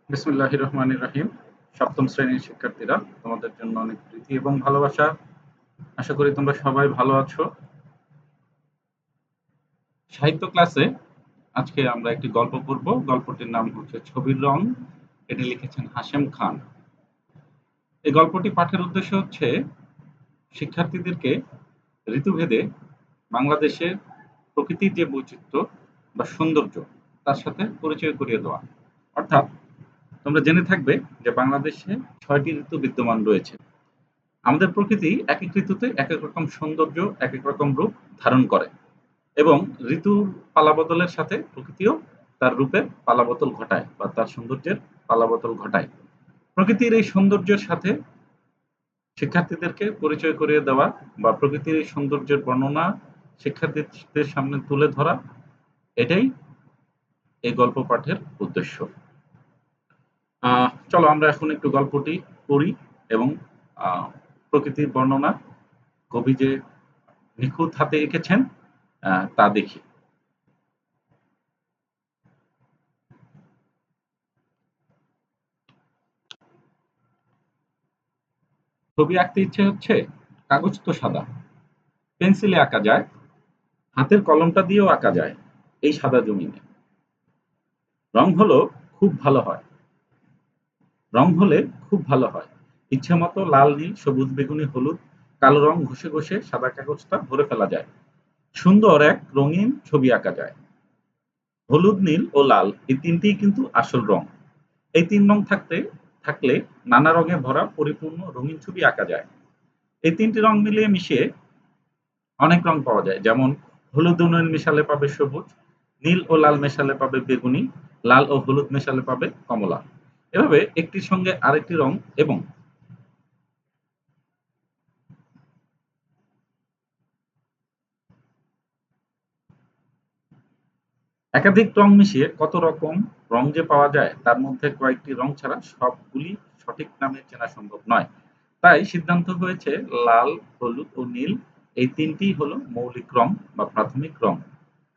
বিসমিল্লাহির রহমানির রহিম। সপ্তম শ্রেণীর শিক্ষার্থীরা, তোমাদের জন্য অনেক প্রীতি এবং ভালোবাসা। আশা করি তোমরা সবাই ভালো আছো। সাহিত্য ক্লাসে আজকে আমরা একটি গল্প পড়ব। গল্পটির নাম হচ্ছে ছবির রং। এটি লিখেছেন হাশেম খান। এই গল্পটি পাঠের উদ্দেশ্য হচ্ছে শিক্ষার্থীদেরকে ঋতুভেদে বাংলাদেশের প্রকৃতির যে বৈচিত্র্য বা সৌন্দর্য তার সাথে পরিচয় করিয়ে দেওয়া। অর্থাৎ তোমরা জেনে থাকবে যে বাংলাদেশে ৬টি ঋতু বিদ্যমান রয়েছে। আমাদের প্রকৃতি একেক ঋতুতে একেক রকম সৌন্দর্য, একেক রকম রূপ ধারণ করে এবং ঋতুর পালাবদলের সাথে প্রকৃতিও তার রূপের পালাবদল ঘটায় বা তার সৌন্দর্যের পালাবদল ঘটায়। প্রকৃতির এই সৌন্দর্যের সাথে শিক্ষার্থীদেরকে পরিচয় করিয়ে দেওয়া বা প্রকৃতির এই সৌন্দর্যের বর্ণনা শিক্ষার্থীদের সামনে তুলে ধরা, এটাই এই গল্প পাঠের উদ্দেশ্য। চলো আমরা এখন একটু গল্পটি পড়ি এবং প্রকৃতির বর্ণনা কবি যে নিখুঁত হাতে এঁকেছেন তা দেখি। ছবি আঁকতে ইচ্ছে হচ্ছে? কাগজ তো সাদা, পেন্সিলে আঁকা যায়, হাতের কলমটা দিয়েও আঁকা যায় এই সাদা জমিনে। রং হলো খুব ভালো হয়, রং হলে খুব ভালো হয়। ইচ্ছে মতো লাল, নীল, সবুজ, বেগুনি, হলুদ, কালো রং ঘষে ঘষে সাদা কাগজটা ভরে ফেলা যায়। সুন্দর এক রঙিন ছবি আঁকা যায়। হলুদ, নীল ও লাল এই তিনটিই কিন্তু আসল রং। এই তিন রং থাকলে নানা রঙে ভরা পরিপূর্ণ রঙিন ছবি আঁকা যায়। এই তিনটি রং মিলিয়ে মিশিয়ে অনেক রং পাওয়া যায়। যেমন হলুদ ও নীল মেশালে পাবে সবুজ, নীল ও লাল মেশালে পাবে বেগুনি, লাল ও হলুদ মেশালে পাবে কমলা। এভাবে একটির সঙ্গে আরেকটি রং এবং একাধিক রং মিশিয়ে কত রকম রং যে পাওয়া যায় তার মধ্যে কয়েকটি রং ছাড়া সবগুলি সঠিক নামে চেনা সম্ভব নয়। তাই সিদ্ধান্ত হয়েছে লাল, হলুদ ও নীল এই তিনটিই হলো মৌলিক রং বা প্রাথমিক রং।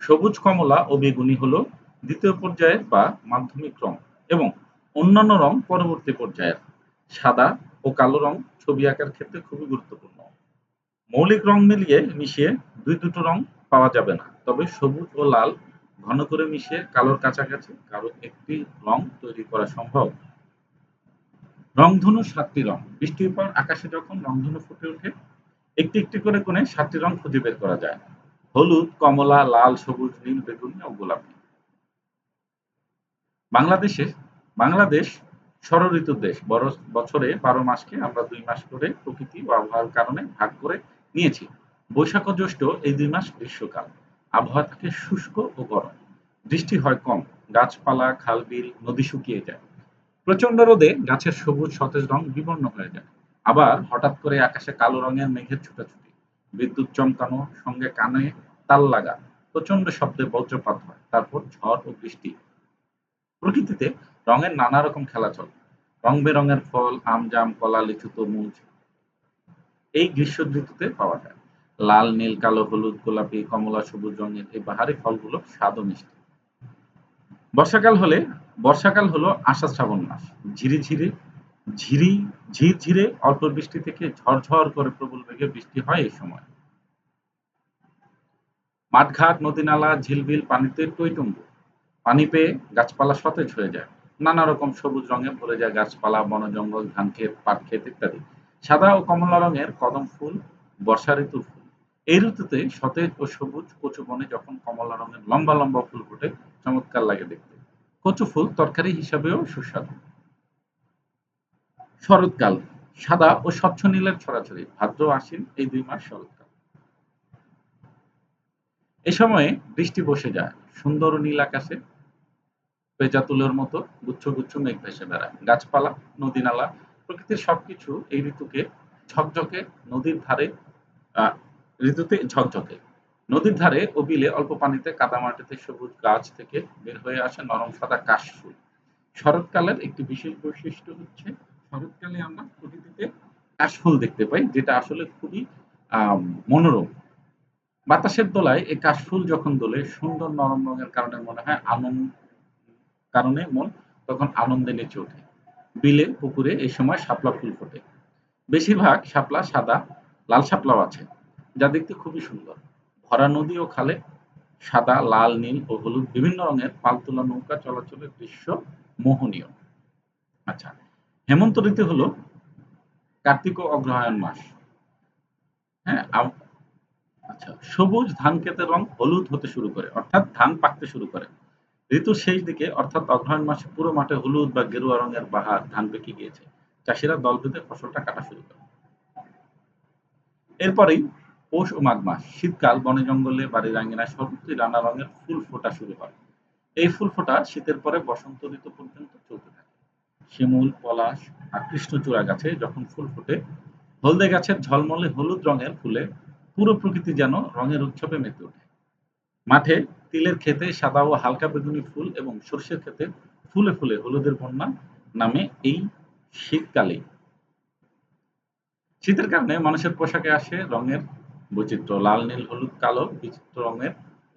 সবুজ, কমলা ও বেগুনি হলো দ্বিতীয় পর্যায়ের বা মাধ্যমিক রং এবং অন্যান্য রং পরবর্তী পর্যায়ের। সাদা ও কালো রং ছবি আঁকার ক্ষেত্রে খুবই গুরুত্বপূর্ণ। মৌলিক রং মিশিয়ে দুটো রং পাওয়া যাবে না। তবে সবুজ ও লাল ঘন করে মিশিয়ে কালোর কাছাকাছি কারো একটি রং তৈরি করা সম্ভব। রংধনুর ৭টি রং। বৃষ্টির পর আকাশে যখন রংধনু ফুটে ওঠে, একটি একটি করে গুণে ৭টি রং খুঁজে বের করা যায়। হলুদ, কমলা, লাল, সবুজ, নীল, বেগুনি ও গোলাপি। বাংলাদেশে বাংলাদেশ ষড়ঋতুর দেশ। বছরে ১২ মাসকে আমরা ২ মাস করে প্রকৃতি ও আবহাওয়ার কারণে ভাগ করে নিয়েছি। বৈশাখ ও জ্যৈষ্ঠ এই ২ মাস গ্রীষ্মকাল। আবহাওয়া থাকে শুষ্ক ও গরম। বৃষ্টি হয় কম। গাছপালা, খাল-বিল, নদী শুকিয়ে যায়। প্রচণ্ড রোদে গাছের সবুজ সতেজ রং বিবর্ণ হয়ে যায়। আবার হঠাৎ করে আকাশে কালো রঙের মেঘের ছুটাছুটি, বিদ্যুৎ চমকানো, সঙ্গে কানে তাল লাগা, প্রচণ্ড শব্দে বজ্রপাত হয়। তারপর ঝড় ও বৃষ্টি। প্রকৃতিতে রঙের নানা রকম খেলা চলে। রং-বেরঙের ফল, আম, জাম, কলা, লিচু, তরমুজ এই গ্রীষ্ম ঋতুতে পাওয়া যায়। লাল, নীল, কালো, হলুদ, গোলাপি, কমলা, সবুজ রঙের এই বাহারি ফলগুলো স্বাদ ও মিষ্টি। বর্ষাকাল হলে বর্ষাকাল হলো আষাঢ়-শ্রাবণ মাস। ঝিরিঝিরি ঝিরি ঝিরঝিরে অল্প বৃষ্টি থেকে ঝরঝর করে প্রবল বেগে বৃষ্টি হয় এই সময়। মাঠঘাট, নদী-নালা, ঝিলবিল পানিতে টইটুম্বুর। পানি পেয়ে গাছপালা সতেজ হয়ে যায়। নানা রকম সবুজ রঙে ভরে যায় গাছপালা, বনজঙ্গল, ধানক্ষেত, পাটক্ষেত ইত্যাদি। সাদা ও কমলা রঙের কদম ফুল বর্ষা ঋতুর ফুল। এই ঋতুতে সতেজ ও সবুজ কচু বনে যখন কমলা রঙের লম্বা লম্বা ফুল ফোটে, চমৎকার লাগে দেখতে। কচু ফুল তরকারি হিসাবেও সুস্বাদু। শরৎকাল সাদা ও স্বচ্ছ নীলের ছড়াছড়ি। ভাদ্র আশ্বিন এই ২ মাস শরৎকাল। এ সময়ে বৃষ্টি বসে যায়। সুন্দর নীল আকাশে পেঁজা তুলোর মতো গুচ্ছ গুচ্ছ মেঘ ভেসে বেড়ায়। গাছপালা, নদী-নালা, প্রকৃতির সবকিছু এই ঋতুকে ঝকঝকে নদীর ধারে আ ঋতুতে ঝকঝকে। নদীর ধারে ও বিলে অল্প পানিতে কাদামাটিতে সবুজ গাছ থেকে বের হয়ে আসে নরম সাদা কাশফুল। শরৎকালের একটি বিশেষ বৈশিষ্ট্য হচ্ছে শরৎকালে আমরা প্রকৃতিতে কাশফুল দেখতে পাই, যেটা আসলে খুবই আ মনোরম। বাতাসের দোলায় এই কাশফুল যখন দোলে সুন্দর নরম রঙের কারণে মনে হয় কারণে মন তখন আনন্দে নেচে ওঠে। বিলে পুকুরে এই সময় শাপলা ফুল ফোটে। বেশিরভাগ শাপলা সাদা, লাল শাপলাও আছে, যা দেখতে খুবই সুন্দর। ভরা নদী ও খালে সাদা, লাল, নীল ও হলুদ বিভিন্ন রঙের পালতোলা নৌকা চলাচলের দৃশ্য মোহনীয়। আচ্ছা, হেমন্ত ঋতু হলো কার্তিক ও অগ্রহায়ণ মাস। হ্যাঁ, আচ্ছা, সবুজ ধান ক্ষেতের রং হলুদ হতে শুরু করে, অর্থাৎ ধান পাকতে শুরু করে। ঋতুর শেষ দিকে অর্থাৎ অগ্রহায়ণ মাসে পুরো মাঠে হলুদ বা গেরুয়া রঙের বাহার ধান পেকে গিয়েছে। চাষিরা দল বেঁধে ফসলটা কাটা শুরু করে। এরপরেই পৌষ ও মাঘ মাস, শীতকাল, বনে জঙ্গলে বাড়ির আঙিনায় সর্বত্রই নানা রঙের ফুল ফোটা শুরু হয়। এই ফুল ফোটা শীতের পরে বসন্ত ঋতু পর্যন্ত চলতে থাকে। শিমুল, পলাশ আর কৃষ্ণচূড়া গাছে যখন ফুল ফোটে, হলদে গাছের ঝলমলে হলুদ রঙের ফুলে পুরো প্রকৃতি যেন রঙের উৎসবে মেতে ওঠে। মাঠে তিলের ক্ষেতে সাদা ও হালকা বেগুনি ফুল এবং সর্ষের ক্ষেতে ফুলে ফুলে হলুদের বন্যা নামে এই শীতকালেই। শীতের কারণে মানুষের পোশাকে আসে রঙের বৈচিত্র্য। লাল, নীল, হলুদ, কালো বিচিত্র রঙের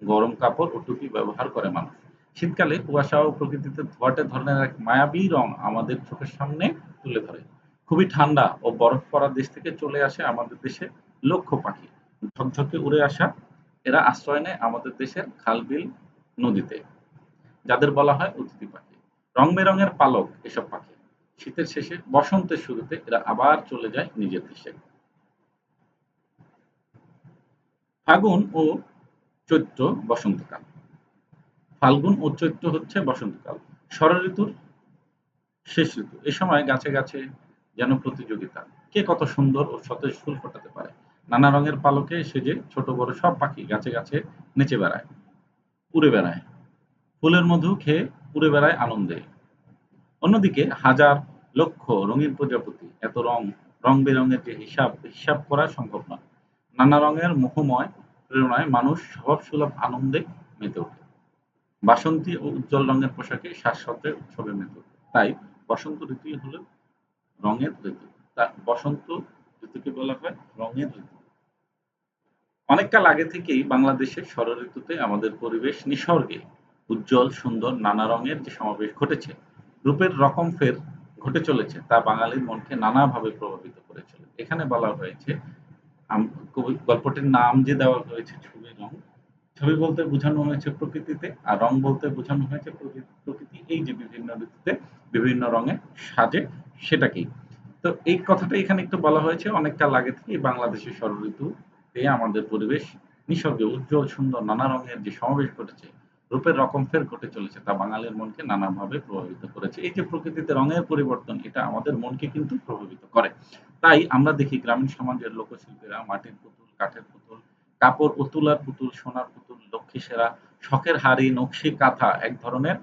গরম কাপড় ও টুপি ব্যবহার করে মানুষ। শীতকালে কুয়াশা ও প্রকৃতিতে ধোঁয়াটে ধরনের এক মায়াবী রং আমাদের চোখের সামনে তুলে ধরে। খুবই ঠান্ডা ও বরফ পড়া দেশ থেকে চলে আসে আমাদের দেশে লক্ষ পাখি। ঝকঝকে উড়ে আসা এরা আশ্রয় নেয় আমাদের দেশের খাল-বিল, নদীতে, যাদের বলা হয় অতিথি পাখি। রং-বেরঙের পালক এসব পাখি। শীতের শেষে বসন্তের শুরুতে এরা আবার চলে যায় নিজের দেশে। ফাগুন ও চৈত্র বসন্তকাল। ফাল্গুন ও চৈত্র হচ্ছে বসন্তকাল। ষড়ঋতুর শেষ ঋতু। এ সময় গাছে গাছে যেন প্রতিযোগিতা। কে কত সুন্দর ও সতেজ ফুল ফোটাতে পারে। নানা রঙের পালকে সেজে ছোট বড় সব পাখি গাছে গাছে নেচে বেড়ায়, উড়ে বেড়ায়। ফুলের মধু খেয়ে উড়ে বেড়ায় আনন্দে। অন্যদিকে হাজার লক্ষ রঙিন প্রজাপতি, এত রং, রং-বেরঙের যে হিসাব করা সম্ভব নয়। নানা রঙের মোহময় প্রেরণায় মানুষ স্বভাবসুলভ আনন্দে মেতে ওঠে। বাসন্তী ও উজ্জ্বল রঙের পোশাকে সাজসজ্জায় উৎসবে মেতে ওঠে। তাই বসন্ত ঋতুই হলো রঙের ঋতু। বসন্ত ঋতুকে বলা হয় রঙের ঋতু। অনেককাল আগে থেকেই বাংলাদেশে ষড়ঋতুতে আমাদের পরিবেশ নিসর্গে উজ্জ্বল, সুন্দর, নানা রঙের যে সমাবেশ ঘটেছে, রূপের রকমফের ঘটে চলেছে তা বাঙালির মনকে নানাভাবে প্রভাবিত করে চলে। এখানে বলা হয়েছে গল্পটির নাম যে দেওয়া হয়েছে ছবির রং, ছবি বলতে বোঝানো হয়েছে প্রকৃতিতে, আর রং বলতে বোঝানো হয়েছে প্রকৃতি এই যে বিভিন্ন ঋতুতে বিভিন্ন রঙে সাজে সেটাকেই। তো এই কথাটা এখানে একটু বলা হয়েছে অনেক কাল আগে থেকেই বাংলাদেশের ষড়ঋতুতে আমাদের পরিবেশ নিসর্গে উজ্জ্বল সুন্দর নানা রঙের যে সমাবেশ ঘটেছে, রূপের রকমফের ঘটে চলেছে তা বাঙালির মনকে নানাভাবে প্রভাবিত করেছে। এই যে প্রকৃতিতে রঙের পরিবর্তন এটা আমাদের মনকে কিন্তু প্রভাবিত করে। তাই আমরা দেখি গ্রামীণ সমাজের লোকশিল্পীরা মাটির পুতুল, কাঠের পুতুল, কাপড় ও তুলার পুতুল, সোনার পুতুল, লক্ষ্মী সেরা, শখের হাড়ি, নকশি কাঁথা এক ধরনের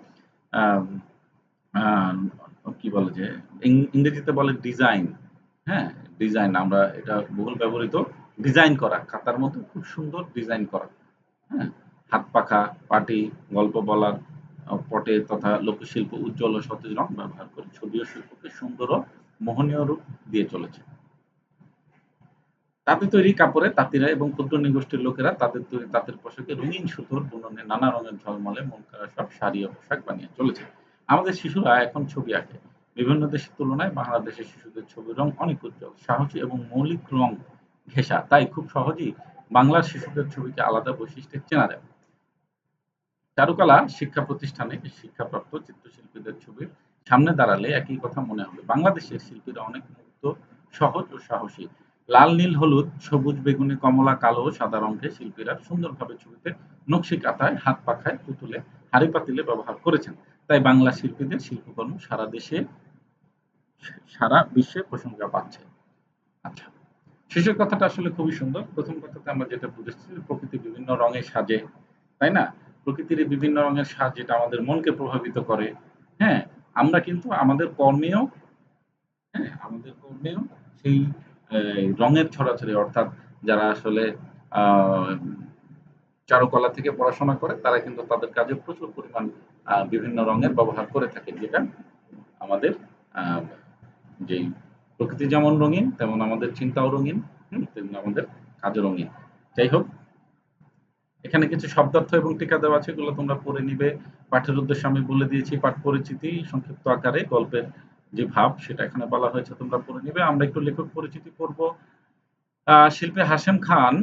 আম আ কি বলে যে ইংরেজিতে বলে ডিজাইন, হ্যাঁ? ডিজাইন আমরা এটা বহুল ব্যবহৃত ডিজাইন করা, খাতার মতো খুব সুন্দর ডিজাইন করা, হ্যাঁ? হাত পাখা, পাটি, গল্প বলার পটে তথা লোকশিল্প উজ্জ্বল ও সতেজ রং ব্যবহার করে ছবি ও শিল্পকে সুন্দর ও মোহনীয় রূপ দিয়ে চলেছে। তাঁতি তৈরি কাপড়ে তাঁতিরা এবং ক্ষুদ্র নৃগোষ্ঠীর লোকেরা তাদের তৈরি তাঁতের পোশাকে রঙিন সুতোর বুননে নানা রঙের ঝলমলে মন কাড়া সব শাড়ি ও পোশাক বানিয়ে চলেছে। আমাদের শিশুরা এখন ছবি আঁকে। বিভিন্ন দেশের তুলনায় বাংলাদেশের শিশুদের ছবির রং অনেক উজ্জ্বল, সাহসী এবং মৌলিক রং ঘেঁষা। তাই খুব সহজেই বাংলার শিশুদের ছবিকে আলাদা বৈশিষ্ট্যে চেনা যায়। চারুকলা শিক্ষা প্রতিষ্ঠানে শিক্ষাপ্রাপ্ত চিত্রশিল্পীদের ছবির সামনে দাঁড়ালে একই কথা মনে হবে। বাংলাদেশের শিল্পীরা অনেক মুক্ত, সহজ ও সাহসী। লাল, নীল, হলুদ, সবুজ, বেগুনি, কমলা, কালো ও সাদা রঙকে শিল্পীরা সুন্দরভাবে ছবিতে নকশি কাঁথায়, হাত পাখায়, পুতুলে, হাঁড়ি-পাতিলে ব্যবহার করেছেন। তাই বাংলা শিল্পীদের শিল্পকর্ম সারা বিশ্বে প্রশংসা পাচ্ছে। আচ্ছা, শেষের কথাটা আসলে খুবই সুন্দর। ১ম কথাতে আমরা যেটা বুঝেছি যে প্রকৃতি বিভিন্ন রঙে সাজে, তাই না? প্রকৃতির এই বিভিন্ন রঙের সাজ যেটা আমাদের মনকে প্রভাবিত করে, হ্যাঁ? আমরা কিন্তু আমাদের কর্মেও আমাদের কর্মেও সেই রঙের ছড়াছড়ি অর্থাৎ যারা আসলে আ চারুকলা থেকে পড়াশোনা করে তারা কিন্তু তাদের কাজে প্রচুর পরিমাণ বিভিন্ন রঙের ব্যবহার করে থাকে। যেটা আমাদের আ যেই প্রকৃতি যেমন রঙিন তেমন আমাদের চিন্তাও রঙিন, তেমনি আমাদের কাজও রঙিন। যাই হোক এখানে কিছু শব্দার্থ এবং টিকা দেওয়া আছে, এগুলো তোমরা পড়ে নিবে। পাঠের উদ্দেশ্য আমি বলে দিয়েছি, পাঠ পরিচিতি সংক্ষিপ্ত আকারে গল্পের যে ভাব সেটা এখানে বলা হয়েছে, তোমরা পড়ে নিবে। আমরা একটু লেখক পরিচিতি পড়ব। শিল্পী হাশেম খান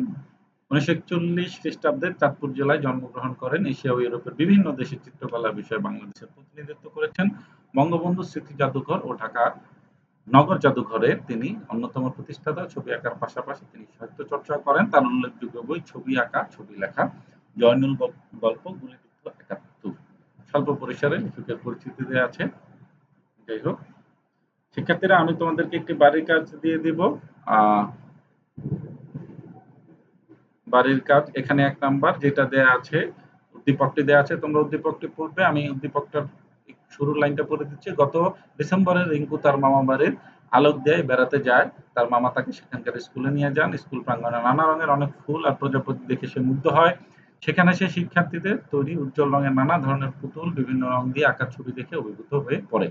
1941 খ্রিস্টাব্দে চাঁদপুর জেলায় জন্মগ্রহণ করেন। এশিয়া ও ইউরোপের বিভিন্ন দেশের চিত্রকলা বিষয়ে বাংলাদেশের প্রতিনিধিত্ব করেছেন। বঙ্গবন্ধু স্মৃতি জাদুঘর ও ঢাকা নগর জাদুঘরের তিনি অন্যতম প্রতিষ্ঠাতা। ছবি আঁকার পাশাপাশি তিনি সাহিত্য চর্চা করেন। তার উল্লেখযোগ্য বই ছবি আঁকা, ছবি লেখা, জয়নুল গল্প, গুলিবিদ্ধ ৭১। স্বল্প পরিসরে লেখকের পরিচিতি দেয়া আছে। যাই হোক, শিক্ষার্থীরা আমি তোমাদেরকে একটি বাড়ির কাজ দিয়ে দিব। আহ বাড়ির কাজ এখানে ১ নাম্বার যেটা দেয়া আছে, উদ্দীপকটি দেয়া আছে। তোমরা উদ্দীপকটি পড়বে। আমি উদ্দীপকটার শুরুর লাইনটা পড়ে দিচ্ছি। গত ডিসেম্বরে রিংকু তার মামা বাড়ির আলোক দেয় বেড়াতে যায়। তার মামা তাকে সেখানকার স্কুলে নিয়ে যান। স্কুল প্রাঙ্গণে নানা রঙের অনেক ফুল আর প্রজাপতি দেখে সে মুগ্ধ হয়। সেখানে সে শিক্ষার্থীদের তৈরি উজ্জ্বল রঙের নানা ধরনের পুতুল বিভিন্ন রং দিয়ে আঁকা ছবি দেখে অভিভূত হয়ে পড়ে।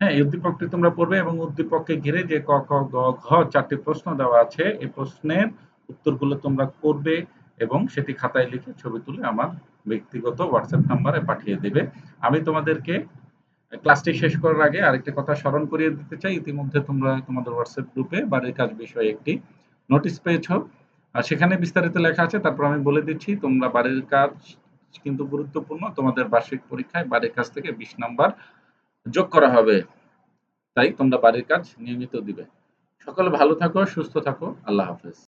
হ্যাঁ, এই উদ্দীপকটি তোমরা পড়বে এবং উদ্দীপককে ঘিরে যে ক, খ, গ, ঘ ৪ টি প্রশ্ন দেওয়া আছে, এই প্রশ্নের উত্তরগুলো তোমরা করবে এবং সেটি খাতায় লিখে ছবি তুলে আমার ব্যক্তিগত WhatsApp নাম্বারে পাঠিয়ে দেবে। আমি তোমাদেরকে ক্লাসটি শেষ করার আগে আরেকটি কথা স্মরণ করিয়ে দিতে চাই। ইতিমধ্যে তোমরা তোমাদের WhatsApp গ্রুপে বাড়ির কাজ বিষয়ে একটি নোটিশ পেয়েছো। আর সেখানে বিস্তারিত লেখা আছে। তারপর আমি বলে দিচ্ছি, তোমরা বাড়ির কাজ কিন্তু গুরুত্বপূর্ণ। তোমাদের বার্ষিক পরীক্ষায় বাড়ির কাজ থেকে 20 নাম্বার যোগ করা হবে। তাই তোমরা বাড়ির কাজ নিয়মিত দিবে। সকলে ভালো থাকো, সুস্থ থাকো। আল্লাহ হাফেজ।